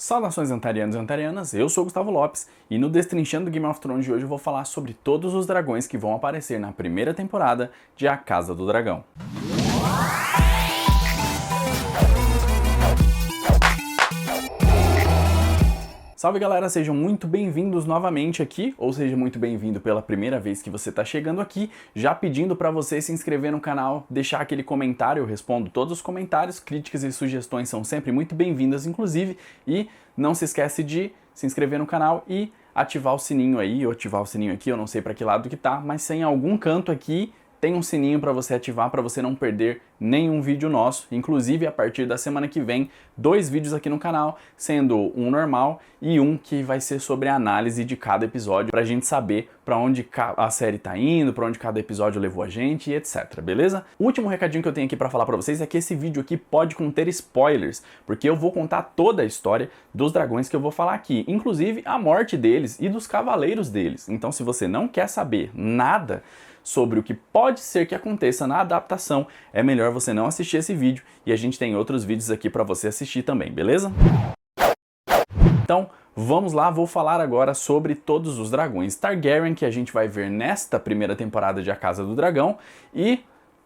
Saudações antarianos e antarianas, eu sou o Gustavo Lopes e no Destrinchando Game of Thrones de hoje eu vou falar sobre todos os dragões que vão aparecer na primeira temporada de A Casa do Dragão. Salve galera, sejam muito bem-vindos novamente aqui, ou seja, muito bem-vindo pela primeira vez que você está chegando aqui, já pedindo para você se inscrever no canal, deixar aquele comentário, eu respondo todos os comentários, críticas e sugestões são sempre muito bem-vindas, inclusive, e não se esquece de se inscrever no canal e ativar o sininho aí, ou ativar o sininho aqui, eu não sei para que lado que tá, mas se em algum canto aqui tem um sininho para você ativar para você não perder nenhum vídeo nosso. Inclusive, a partir da semana que vem, 2 vídeos aqui no canal, sendo um normal e um que vai ser sobre a análise de cada episódio, pra gente saber para onde a série tá indo, para onde cada episódio levou a gente e etc, beleza? O último recadinho que eu tenho aqui para falar para vocês é que esse vídeo aqui pode conter spoilers, porque eu vou contar toda a história dos dragões que eu vou falar aqui, inclusive a morte deles e dos cavaleiros deles. Então, se você não quer saber nada sobre o que pode ser que aconteça na adaptação, é melhor você não assistir esse vídeo e a gente tem outros vídeos aqui para você assistir também, beleza? Então, vamos lá, vou falar agora sobre todos os dragões Targaryen que a gente vai ver nesta primeira temporada de A Casa do Dragão, e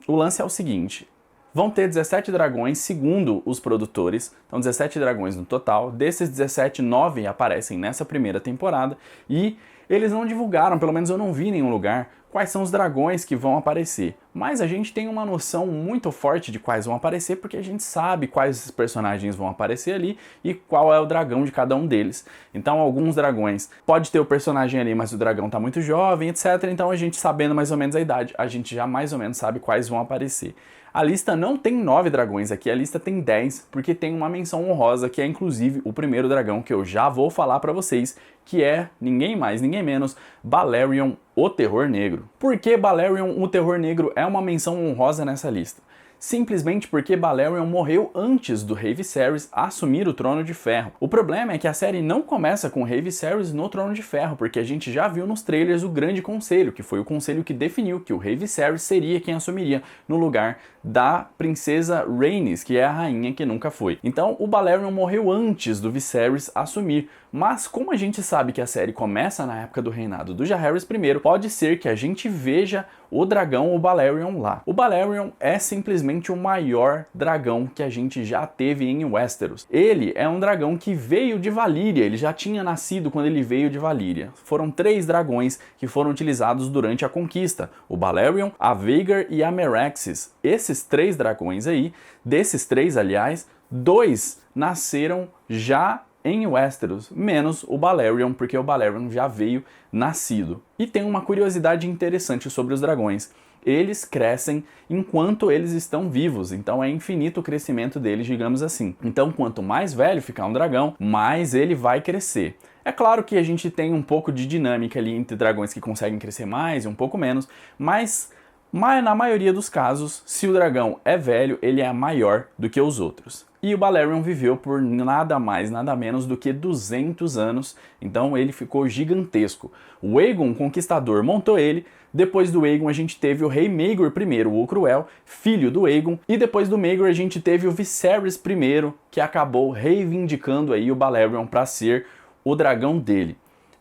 o lance é o seguinte: vão ter 17 dragões, segundo os produtores, então 17 dragões no total. Desses 17, 9 aparecem nessa primeira temporada e eles não divulgaram, pelo menos eu não vi em nenhum lugar, quais são os dragões que vão aparecer. Mas a gente tem uma noção muito forte de quais vão aparecer, porque a gente sabe quais personagens vão aparecer ali e qual é o dragão de cada um deles. Então alguns dragões, pode ter o personagem ali, mas o dragão tá muito jovem, etc. Então a gente sabendo mais ou menos a idade, a gente já mais ou menos sabe quais vão aparecer. A lista não tem 9 dragões aqui, a lista tem 10, porque tem uma menção honrosa, que é inclusive o primeiro dragão que eu já vou falar pra vocês, que é ninguém mais, ninguém menos, Balerion, o Terror Negro. Por que Balerion, o Terror Negro, é uma menção honrosa nessa lista? Simplesmente porque Balerion morreu antes do rei Viserys assumir o Trono de Ferro. O problema é que a série não começa com o rei Viserys no Trono de Ferro, porque a gente já viu nos trailers o Grande Conselho, que foi o conselho que definiu que o rei Viserys seria quem assumiria no lugar da princesa Rhaenys, que é a rainha que nunca foi. Então o Balerion morreu antes do Viserys assumir, mas como a gente sabe que a série começa na época do reinado do Jaehaerys I, pode ser que a gente veja o dragão, o Balerion, lá. O Balerion é simplesmente o maior dragão que a gente já teve em Westeros. Ele é um dragão que veio de Valíria, ele já tinha nascido quando ele veio de Valíria. Foram 3 dragões que foram utilizados durante a conquista: o Balerion, a Vhagar e a Meraxes. Esses 3 dragões aí, desses 3, aliás, 2 nasceram já em Westeros, menos o Balerion, porque o Balerion já veio nascido. E tem uma curiosidade interessante sobre os dragões: eles crescem enquanto eles estão vivos, então é infinito o crescimento deles, digamos assim. Então quanto mais velho ficar um dragão, mais ele vai crescer. É claro que a gente tem um pouco de dinâmica ali entre dragões que conseguem crescer mais e um pouco menos, mas na maioria dos casos, se o dragão é velho, ele é maior do que os outros. E o Balerion viveu por nada mais, nada menos do que 200 anos, então ele ficou gigantesco. O Aegon Conquistador montou ele. Depois do Aegon a gente teve o rei Maegor I, o Cruel, filho do Aegon, e depois do Maegor a gente teve o Viserys I, que acabou reivindicando aí o Balerion para ser o dragão dele.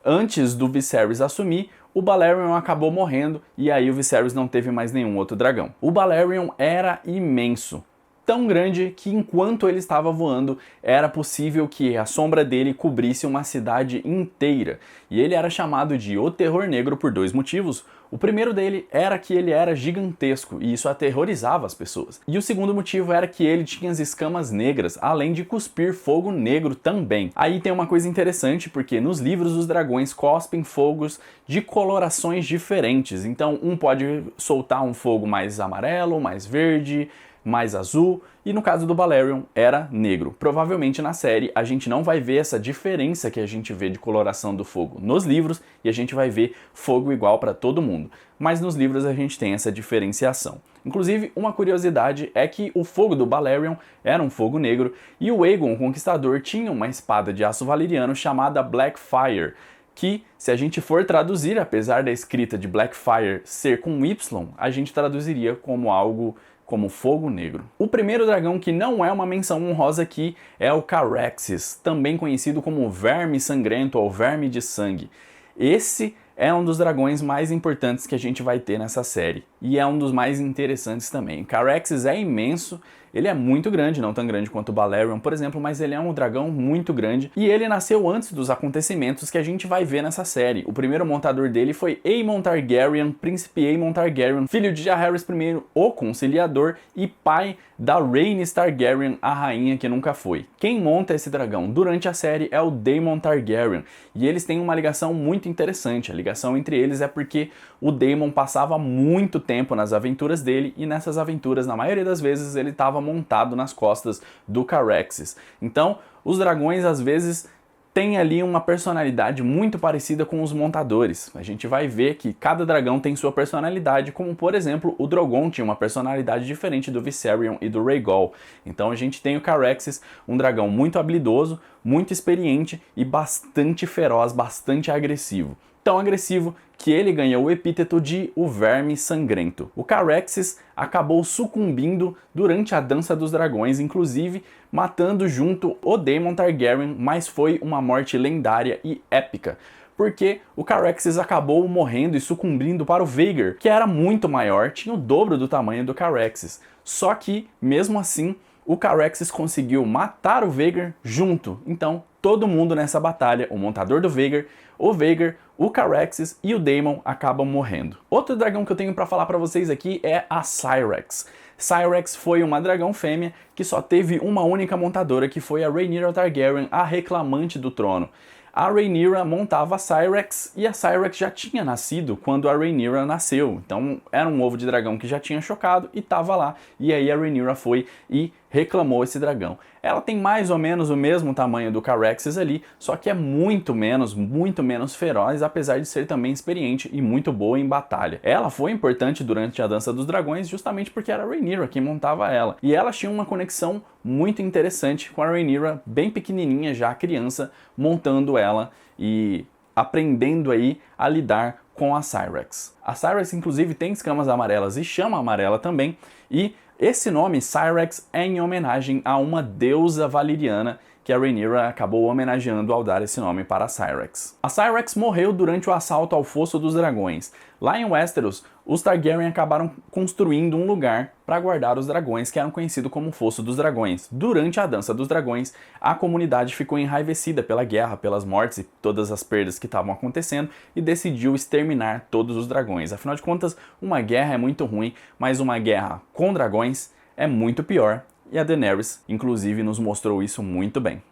Antes do Viserys assumir, o Balerion acabou morrendo e aí o Viserys não teve mais nenhum outro dragão. O Balerion era imenso, tão grande que enquanto ele estava voando era possível que a sombra dele cobrisse uma cidade inteira. E ele era chamado de O Terror Negro por 2 motivos. O primeiro dele era que ele era gigantesco e isso aterrorizava as pessoas. E o segundo motivo era que ele tinha as escamas negras, além de cuspir fogo negro também. Aí tem uma coisa interessante, porque nos livros os dragões cospem fogos de colorações diferentes. Então um pode soltar um fogo mais amarelo, mais verde, mais azul, e no caso do Balerion era negro. Provavelmente na série a gente não vai ver essa diferença que a gente vê de coloração do fogo nos livros, e a gente vai ver fogo igual para todo mundo. Mas nos livros a gente tem essa diferenciação. Inclusive, uma curiosidade é que o fogo do Balerion era um fogo negro, e o Aegon o Conquistador tinha uma espada de aço valeriano chamada Blackfyre, que, se a gente for traduzir, apesar da escrita de Blackfyre ser com Y, a gente traduziria como algo como Fogo Negro. O primeiro dragão que não é uma menção honrosa aqui é o Caraxes, também conhecido como Verme Sangrento ou Verme de Sangue. Esse é um dos dragões mais importantes que a gente vai ter nessa série, e é um dos mais interessantes também. O Caraxes é imenso, ele é muito grande, não tão grande quanto o Balerion, por exemplo, mas ele é um dragão muito grande, e ele nasceu antes dos acontecimentos que a gente vai ver nessa série. O primeiro montador dele foi Aemon Targaryen, príncipe Aemon Targaryen, filho de Jaehaerys I, o Conciliador, e pai da Rhaenys Targaryen, a rainha que nunca foi. Quem monta esse dragão durante a série é o Daemon Targaryen, e eles têm uma ligação muito interessante. A ligação entre eles é porque o Daemon passava muito tempo nas aventuras dele, e nessas aventuras, na maioria das vezes, ele estava montado nas costas do Caraxes. Então, os dragões às vezes têm ali uma personalidade muito parecida com os montadores. A gente vai ver que cada dragão tem sua personalidade, como por exemplo, o Drogon tinha uma personalidade diferente do Viserion e do Rhaegal. Então a gente tem o Caraxes, um dragão muito habilidoso, muito experiente e bastante feroz, bastante agressivo. Tão agressivo que ele ganhou o epíteto de o Verme Sangrento. O Caraxes acabou sucumbindo durante a Dança dos Dragões, inclusive matando junto o Daemon Targaryen, mas foi uma morte lendária e épica, porque o Caraxes acabou morrendo e sucumbindo para o Vhagar, que era muito maior, tinha o dobro do tamanho do Caraxes. Só que, mesmo assim, o Caraxes conseguiu matar o Vhagar junto. Então, todo mundo nessa batalha, o montador do Vhagar, o Vhagar, o Caraxes e o Daemon acabam morrendo. Outro dragão que eu tenho para falar para vocês aqui é a Syrax. Syrax foi uma dragão fêmea que só teve uma única montadora, que foi a Rhaenyra Targaryen, a reclamante do trono. A Rhaenyra montava a Syrax, e a Syrax já tinha nascido quando a Rhaenyra nasceu. Então era um ovo de dragão que já tinha chocado e estava lá. E aí a Rhaenyra foi e reclamou esse dragão. Ela tem mais ou menos o mesmo tamanho do Caraxes ali, só que é muito menos feroz, apesar de ser também experiente e muito boa em batalha. Ela foi importante durante a Dança dos Dragões justamente porque era a Rhaenyra quem montava ela. E ela tinha uma conexão muito interessante com a Rhaenyra, bem pequenininha já, criança, montando ela e aprendendo aí a lidar com a Syrax. A Syrax inclusive tem escamas amarelas e chama amarela também, e esse nome, Syrax, é em homenagem a uma deusa valeriana que a Rhaenyra acabou homenageando ao dar esse nome para a Syrax. A Syrax morreu durante o assalto ao Fosso dos Dragões. Lá em Westeros, os Targaryen acabaram construindo um lugar para guardar os dragões, que eram conhecido como Fosso dos Dragões. Durante a Dança dos Dragões, a comunidade ficou enraivecida pela guerra, pelas mortes e todas as perdas que estavam acontecendo, e decidiu exterminar todos os dragões. Afinal de contas, uma guerra é muito ruim, mas uma guerra com dragões é muito pior. E a Daenerys, inclusive, nos mostrou isso muito bem.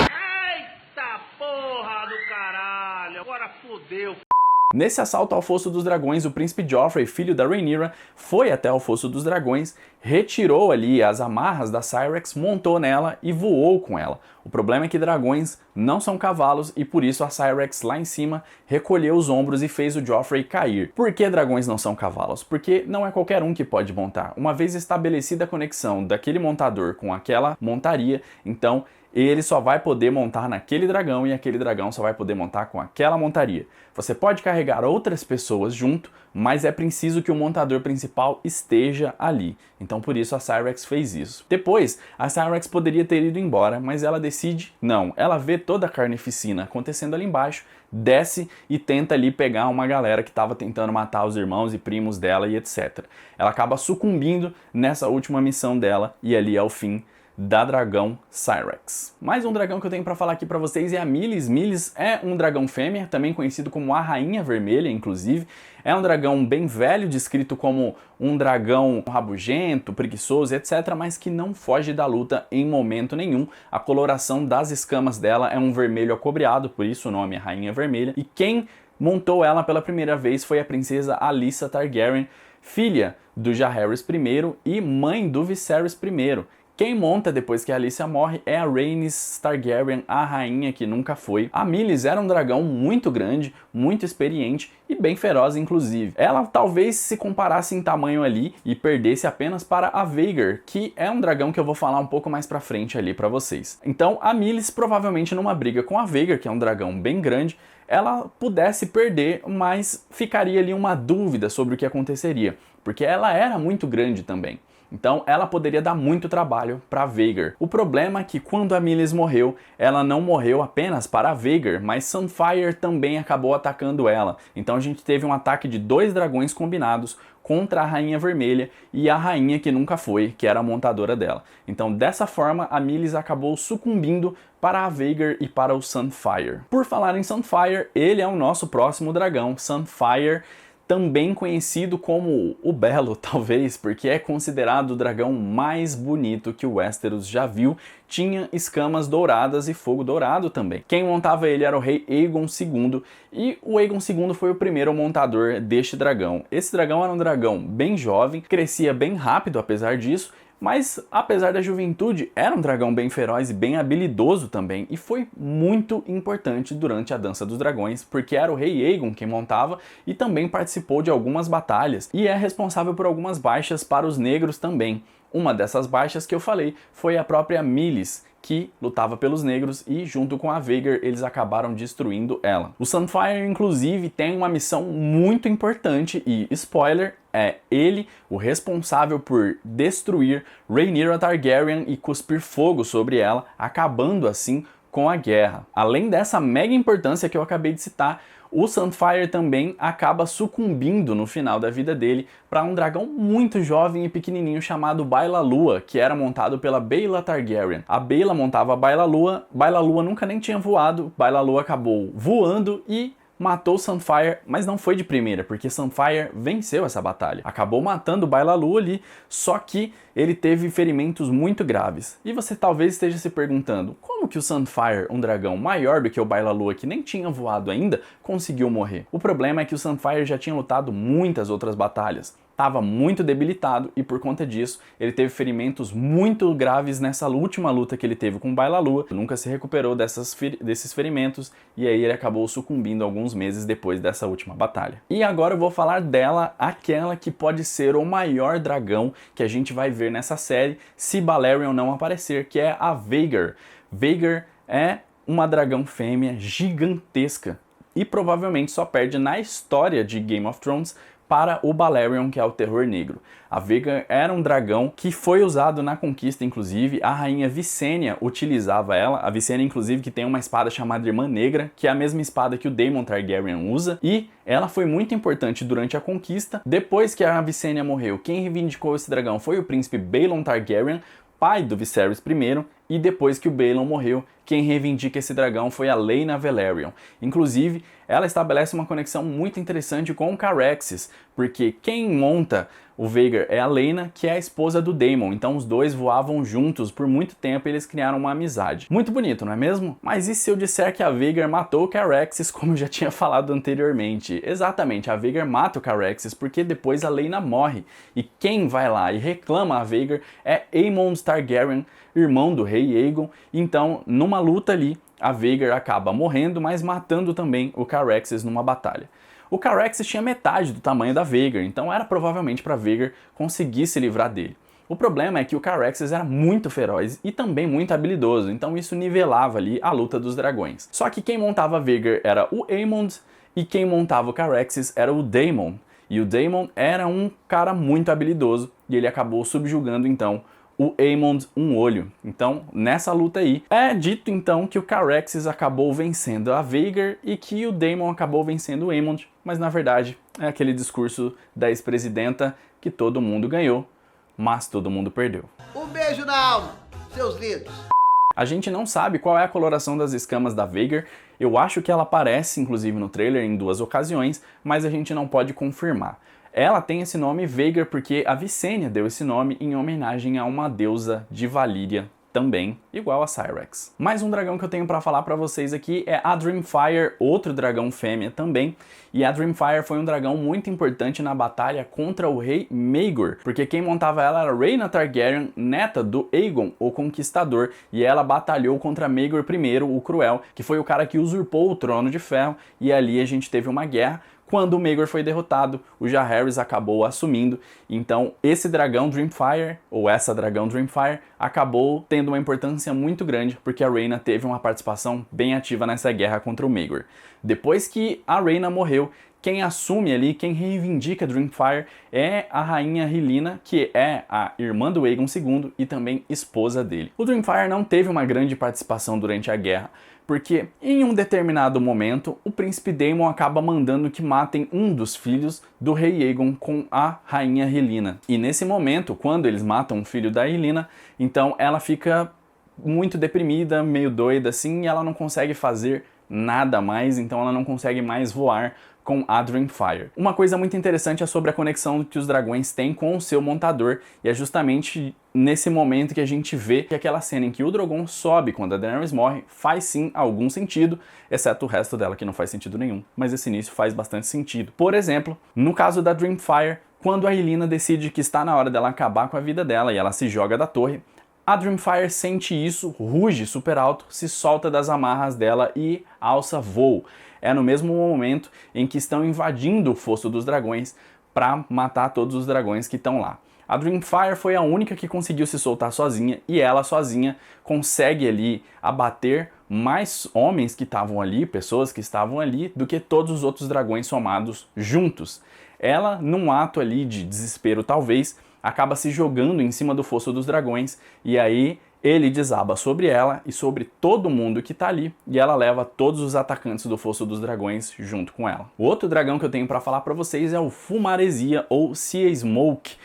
Eita porra do caralho, agora fodeu. Nesse assalto ao Fosso dos Dragões, o príncipe Joffrey, filho da Rhaenyra, foi até o Fosso dos Dragões, retirou ali as amarras da Syrax, montou nela e voou com ela. O problema é que dragões não são cavalos e por isso a Syrax lá em cima recolheu os ombros e fez o Joffrey cair. Por que dragões não são cavalos? Porque não é qualquer um que pode montar. Uma vez estabelecida a conexão daquele montador com aquela montaria, então ele só vai poder montar naquele dragão e aquele dragão só vai poder montar com aquela montaria. Você pode carregar outras pessoas junto, mas é preciso que o montador principal esteja ali. Então por isso a Syrax fez isso. Depois, a Syrax poderia ter ido embora, mas ela decide não. Ela vê toda a carnificina acontecendo ali embaixo, desce e tenta ali pegar uma galera que estava tentando matar os irmãos e primos dela e etc. Ela acaba sucumbindo nessa última missão dela e ali é o fim da dragão Syrax. Mais um dragão que eu tenho para falar aqui para vocês é a Mylys. Mylys é um dragão fêmea, também conhecido como a Rainha Vermelha, inclusive. É um dragão bem velho, descrito como um dragão rabugento, preguiçoso, etc., mas que não foge da luta em momento nenhum. A coloração das escamas dela é um vermelho acobreado, por isso o nome é Rainha Vermelha. E quem montou ela pela primeira vez foi a princesa Alyssa Targaryen, filha do Jaehaerys I e mãe do Viserys I. Quem monta depois que a Alyssa morre é a Rhaenys Targaryen, a rainha que nunca foi. A Mylys era um dragão muito grande, muito experiente e bem feroz inclusive. Ela talvez se comparasse em tamanho ali e perdesse apenas para a Vhagar, que é um dragão que eu vou falar um pouco mais pra frente ali pra vocês. Então a Mylys provavelmente numa briga com a Vhagar, que é um dragão bem grande, ela pudesse perder, mas ficaria ali uma dúvida sobre o que aconteceria, porque ela era muito grande também. Então ela poderia dar muito trabalho para Veigar. O problema é que quando a Mylys morreu, ela não morreu apenas para Veigar, mas Sunfire também acabou atacando ela. Então a gente teve um ataque de 2 dragões combinados contra a Rainha Vermelha e a Rainha que nunca foi, que era a montadora dela. Então dessa forma a Mylys acabou sucumbindo para a Veigar e para o Sunfire. Por falar em Sunfire, ele é o nosso próximo dragão, Sunfire, também conhecido como o Belo, talvez, porque é considerado o dragão mais bonito que o Westeros já viu. Tinha escamas douradas e fogo dourado também. Quem montava ele era o rei Aegon II, e o Aegon II foi o primeiro montador deste dragão. Esse dragão era um dragão bem jovem, crescia bem rápido apesar disso, mas apesar da juventude, era um dragão bem feroz e bem habilidoso também, e foi muito importante durante a Dança dos Dragões, porque era o rei Aegon quem montava e também participou de algumas batalhas, e é responsável por algumas baixas para os negros também. Uma dessas baixas que eu falei foi a própria Mylys, que lutava pelos negros, e junto com a Veigar eles acabaram destruindo ela. O Sunfire inclusive tem uma missão muito importante e, spoiler, é ele o responsável por destruir Rhaenyra Targaryen e cuspir fogo sobre ela, acabando assim com a guerra. Além dessa mega importância que eu acabei de citar, o Sunfire também acaba sucumbindo no final da vida dele para um dragão muito jovem e pequenininho chamado Baela Lua, que era montado pela Baela Targaryen. A Baela montava a Baela Lua nunca nem tinha voado, Baela Lua acabou voando e matou Sunfire, mas não foi de primeira, porque Sunfire venceu essa batalha. Acabou matando o Baela Lua ali, só que ele teve ferimentos muito graves. E você talvez esteja se perguntando, como que o Sunfire, um dragão maior do que o Baela Lua, que nem tinha voado ainda, conseguiu morrer? O problema é que o Sunfire já tinha lutado muitas outras batalhas. Estava muito debilitado e por conta disso ele teve ferimentos muito graves nessa última luta que ele teve com Baela Lua. Nunca se recuperou desses ferimentos e aí ele acabou sucumbindo alguns meses depois dessa última batalha. E agora eu vou falar dela, aquela que pode ser o maior dragão que a gente vai ver nessa série se Balerion não aparecer, que é a Veigar. Veigar é uma dragão fêmea gigantesca e provavelmente só perde na história de Game of Thrones para o Balerion, que é o Terror Negro. A Veigar era um dragão que foi usado na conquista, inclusive, a rainha Visenya utilizava ela, a Visenya inclusive que tem uma espada chamada Irmã Negra, que é a mesma espada que o Daemon Targaryen usa, e ela foi muito importante durante a conquista. Depois que a Visenya morreu, quem reivindicou esse dragão foi o príncipe Baelon Targaryen, pai do Viserys I, e depois que o Baelon morreu, quem reivindica esse dragão foi a Laena Velaryon. Inclusive, ela estabelece uma conexão muito interessante com o Caraxes, porque quem monta o Veigar é a Laena, que é a esposa do Daemon, então os dois voavam juntos por muito tempo e eles criaram uma amizade. Muito bonito, não é mesmo? Mas e se eu disser que a Veigar matou o Caraxes, como eu já tinha falado anteriormente? Exatamente, a Veigar mata o Caraxes porque depois a Laena morre, e quem vai lá e reclama a Veigar é Aemond Targaryen, irmão do rei Aegon. Então, numa luta ali, a Veigar acaba morrendo, mas matando também o Caraxes numa batalha. O Caraxes tinha metade do tamanho da Veigar, então era provavelmente para Veigar conseguir se livrar dele. O problema é que o Caraxes era muito feroz e também muito habilidoso, então isso nivelava ali a luta dos dragões. Só que quem montava a Veigar era o Aemond e quem montava o Caraxes era o Daemon. E o Daemon era um cara muito habilidoso e ele acabou subjugando então o Aemond um olho. Então, nessa luta aí, é dito então que o Caraxes acabou vencendo a Veigar e que o Daemon acabou vencendo o Aemond, mas na verdade é aquele discurso da ex-presidenta que todo mundo ganhou, mas todo mundo perdeu. Um beijo na alma, seus lindos! A gente não sabe qual é a coloração das escamas da Veigar. Eu acho que ela aparece inclusive no trailer em 2 ocasiões, mas a gente não pode confirmar. Ela tem esse nome Veigar porque a Visenya deu esse nome em homenagem a uma deusa de Valíria também, igual a Syrax. Mais um dragão que eu tenho para falar para vocês aqui é a Dreamfire, outro dragão fêmea também. E a Dreamfire foi um dragão muito importante na batalha contra o rei Maegor, porque quem montava ela era Rhaena Targaryen, neta do Aegon, o Conquistador, e ela batalhou contra Maegor I, o Cruel, que foi o cara que usurpou o Trono de Ferro, e ali a gente teve uma guerra. Quando o Maegor foi derrotado, o Jaehaerys acabou assumindo, então esse dragão Dreamfire, ou essa dragão Dreamfire, acabou tendo uma importância muito grande, porque a Rhaena teve uma participação bem ativa nessa guerra contra o Maegor. Depois que a Rhaena morreu, quem assume ali, quem reivindica Dreamfire é a rainha Rhaelyna, que é a irmã do Aegon II e também esposa dele. O Dreamfire não teve uma grande participação durante a guerra, porque em um determinado momento o príncipe Daemon acaba mandando que matem um dos filhos do rei Aegon com a rainha Rhaelyna. E nesse momento, quando eles matam o filho da Rhaelyna, então ela fica muito deprimida, meio doida assim, e ela não consegue fazer nada mais, então ela não consegue mais voar com a Dreamfire. Uma coisa muito interessante é sobre a conexão que os dragões têm com o seu montador, e é justamente nesse momento que a gente vê que aquela cena em que o Drogon sobe quando a Daenerys morre faz sim algum sentido, exceto o resto dela que não faz sentido nenhum, mas esse início faz bastante sentido. Por exemplo, no caso da Dreamfire, quando a Rhaelyna decide que está na hora dela acabar com a vida dela e ela se joga da torre, a Dreamfire sente isso, ruge super alto, se solta das amarras dela e alça voo. É no mesmo momento em que estão invadindo o Fosso dos Dragões para matar todos os dragões que estão lá. A Dreamfire foi a única que conseguiu se soltar sozinha, e ela sozinha consegue ali abater mais homens que estavam ali, pessoas que estavam ali, do que todos os outros dragões somados juntos. Ela, num ato ali de desespero talvez, acaba se jogando em cima do Fosso dos Dragões, e aí ele desaba sobre ela e sobre todo mundo que tá ali, e ela leva todos os atacantes do Fosso dos Dragões junto com ela. O outro dragão que eu tenho para falar para vocês é o Fumaresia, ou Sea Smoke.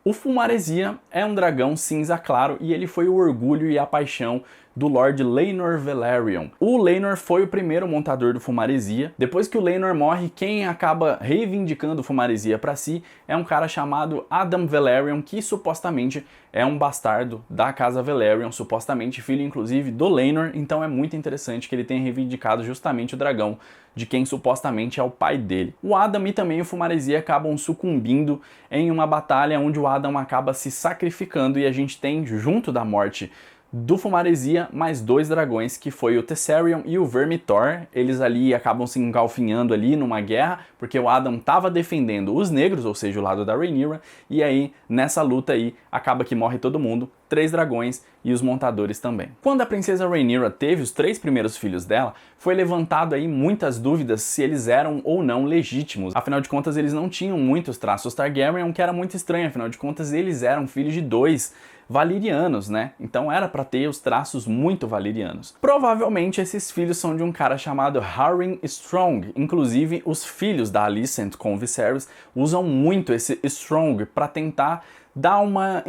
O Fumaresia é um dragão cinza claro e ele foi o orgulho e a paixão do Lord Laenor Velaryon. O Laenor foi o primeiro montador do Fumaresia. Depois que o Laenor morre, quem acaba reivindicando o Fumaresia para si é um cara chamado Adam Velaryon, que supostamente é um bastardo da casa Velaryon, supostamente filho inclusive do Laenor, então é muito interessante que ele tenha reivindicado justamente o dragão de quem supostamente é o pai dele. O Adam e também o Fumaresia acabam sucumbindo em uma batalha onde o Adam acaba se sacrificando, e a gente tem, junto da morte do Fumaresia, mais dois dragões, que foi o Tessarion e o Vermithor. Eles ali acabam se engalfinhando ali numa guerra, porque o Adam estava defendendo os negros, ou seja, o lado da Rhaenyra, e aí nessa luta aí acaba que morre todo mundo, 3 dragões e os montadores também. Quando a princesa Rhaenyra teve os 3 primeiros filhos dela, foi levantado aí muitas dúvidas se eles eram ou não legítimos. Afinal de contas, eles não tinham muitos traços Targaryen, o que era muito estranho, afinal de contas eles eram filhos de 2 valerianos, né? Então era para ter os traços muito valerianos. Provavelmente esses filhos são de um cara chamado Harwin Strong. Inclusive os filhos da Alicent com o Viserys usam muito esse Strong para tentar dar uma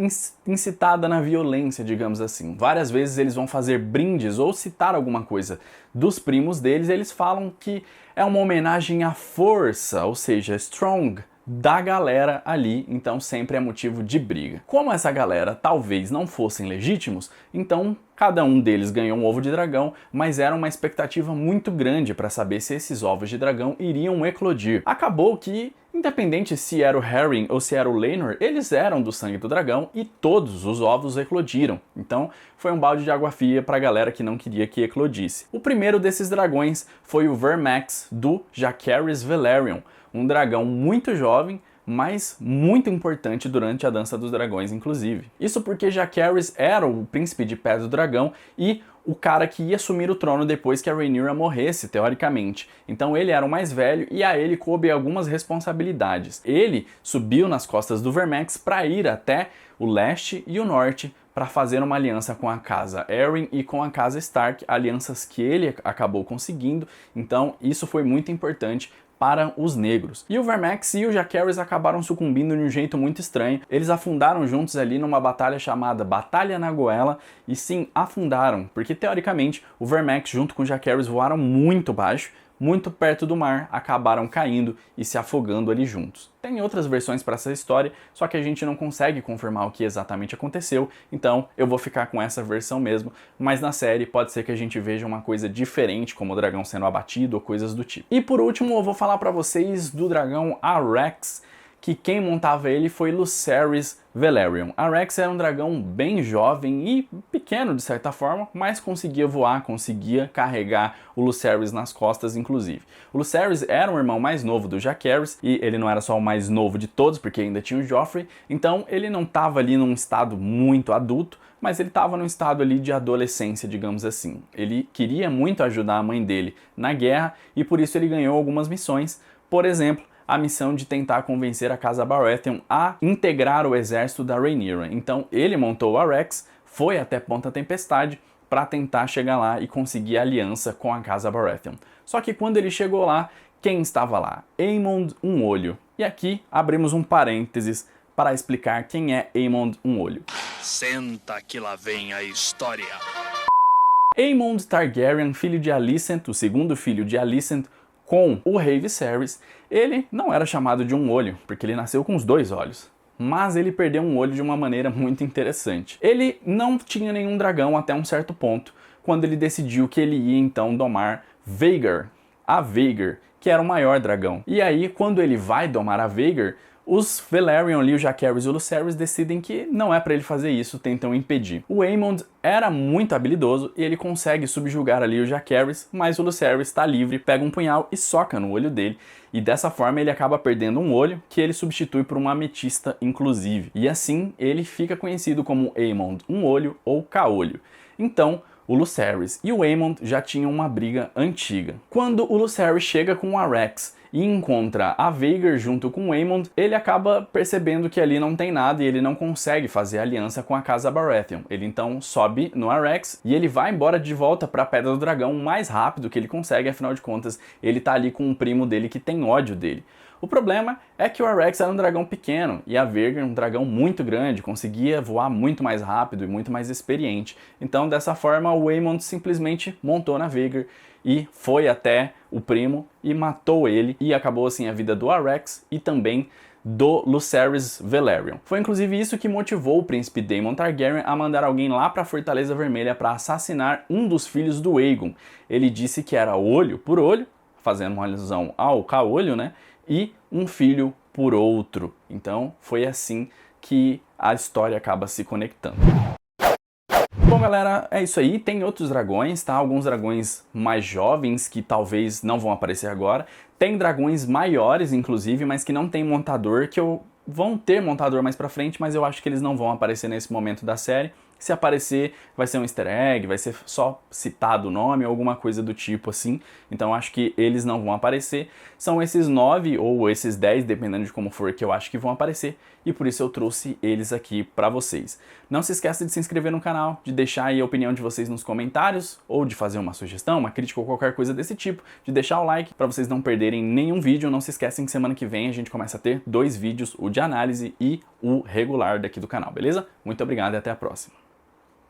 incitada na violência, digamos assim. Várias vezes eles vão fazer brindes ou citar alguma coisa dos primos deles, e eles falam que é uma homenagem à força, ou seja, Strong, da galera ali, então sempre é motivo de briga. Como essa galera talvez não fossem legítimos, então cada um deles ganhou um ovo de dragão, mas era uma expectativa muito grande para saber se esses ovos de dragão iriam eclodir. Acabou que, independente se era o Harwin ou se era o Laenor, eles eram do sangue do dragão e todos os ovos eclodiram. Então foi um balde de água fria para a galera que não queria que eclodisse. O primeiro desses dragões foi o Vermax do Jacaerys Velaryon, um dragão muito jovem, mas muito importante durante a Dança dos Dragões, inclusive. Isso porque Jacaerys era o príncipe de pé do dragão e o cara que ia assumir o trono depois que a Rhaenyra morresse, teoricamente. Então ele era o mais velho e a ele coube algumas responsabilidades. Ele subiu nas costas do Vermax para ir até o leste e o norte para fazer uma aliança com a casa Arryn e com a casa Stark, alianças que ele acabou conseguindo. Então isso foi muito importante para os negros. E o Vermax e o Jacaerys acabaram sucumbindo de um jeito muito estranho. Eles afundaram juntos ali numa batalha chamada Batalha na Goela, e sim, afundaram, porque teoricamente o Vermax junto com o Jacaerys voaram muito baixo, muito perto do mar, acabaram caindo e se afogando ali juntos. Tem outras versões para essa história, só que a gente não consegue confirmar o que exatamente aconteceu, então eu vou ficar com essa versão mesmo, mas na série pode ser que a gente veja uma coisa diferente, como o dragão sendo abatido ou coisas do tipo. E por último, eu vou falar para vocês do dragão Arrax, que quem montava ele foi Lucerys Velaryon. A Rex era um dragão bem jovem e pequeno de certa forma, mas conseguia voar, conseguia carregar o Lucerys nas costas inclusive. O Lucerys era um irmão mais novo do Jacaerys e ele não era só o mais novo de todos, porque ainda tinha o Joffrey, então ele não estava ali num estado muito adulto, mas ele estava num estado ali de adolescência, digamos assim. Ele queria muito ajudar a mãe dele na guerra e por isso ele ganhou algumas missões, por exemplo, a missão de tentar convencer a Casa Baratheon a integrar o exército da Rhaenyra. Então ele montou a Rex, foi até Ponta Tempestade para tentar chegar lá e conseguir aliança com a Casa Baratheon. Só que quando ele chegou lá, quem estava lá? Aemond Um Olho. E aqui abrimos um parênteses para explicar quem é Aemond Um Olho. Senta que lá vem a história. Aemond Targaryen, filho de Alicent, o segundo filho de Alicent, com o rei Viserys, ele não era chamado de um olho, porque ele nasceu com os dois olhos. Mas ele perdeu um olho de uma maneira muito interessante. Ele não tinha nenhum dragão até um certo ponto, quando ele decidiu que ele ia então domar Vhagar, a Vhagar, que era o maior dragão. E aí, quando ele vai domar a Vhagar, os Velaryon ali, o Jacaerys e o Lucerys decidem que não é para ele fazer isso, tentam impedir. O Aemond era muito habilidoso e ele consegue subjugar ali o Jacaerys, mas o Lucerys está livre, pega um punhal e soca no olho dele. E dessa forma ele acaba perdendo um olho, que ele substitui por uma ametista inclusive. E assim ele fica conhecido como Aemond Um Olho ou Caolho. Então, o Lucerys e o Aemond já tinham uma briga antiga. Quando o Lucerys chega com a Rex e encontra a Vhagar junto com o Aemond, ele acaba percebendo que ali não tem nada e ele não consegue fazer aliança com a Casa Baratheon. Ele então sobe no Arrax e ele vai embora de volta para a Pedra do Dragão o mais rápido que ele consegue, afinal de contas ele tá ali com um primo dele que tem ódio dele. O problema é que o Arrax era um dragão pequeno e a Vhagar um dragão muito grande, conseguia voar muito mais rápido e muito mais experiente. Então dessa forma o Aemond simplesmente montou na Vhagar e foi até o primo e matou ele, e acabou assim a vida do Arrax e também do Lucerys Velaryon. Foi inclusive isso que motivou o príncipe Daemon Targaryen a mandar alguém lá para a Fortaleza Vermelha para assassinar um dos filhos do Aegon. Ele disse que era olho por olho, fazendo uma alusão ao caolho, né? E um filho por outro. Então foi assim que a história acaba se conectando. Bom, galera, é isso aí. Tem outros dragões, tá? Alguns dragões mais jovens que talvez não vão aparecer agora. Tem dragões maiores, inclusive, mas que não tem montador, vão ter montador mais pra frente, mas eu acho que eles não vão aparecer nesse momento da série. Se aparecer, vai ser um easter egg, vai ser só citado o nome ou alguma coisa do tipo assim. Então acho que eles não vão aparecer. São esses 9 ou esses 10, dependendo de como for, que eu acho que vão aparecer. E por isso eu trouxe eles aqui pra vocês. Não se esqueça de se inscrever no canal, de deixar aí a opinião de vocês nos comentários, ou de fazer uma sugestão, uma crítica ou qualquer coisa desse tipo, de deixar o like pra vocês não perderem nenhum vídeo. Não se esquecem que semana que vem a gente começa a ter 2 vídeos, o de análise e o regular daqui do canal, beleza? Muito obrigado e até a próxima.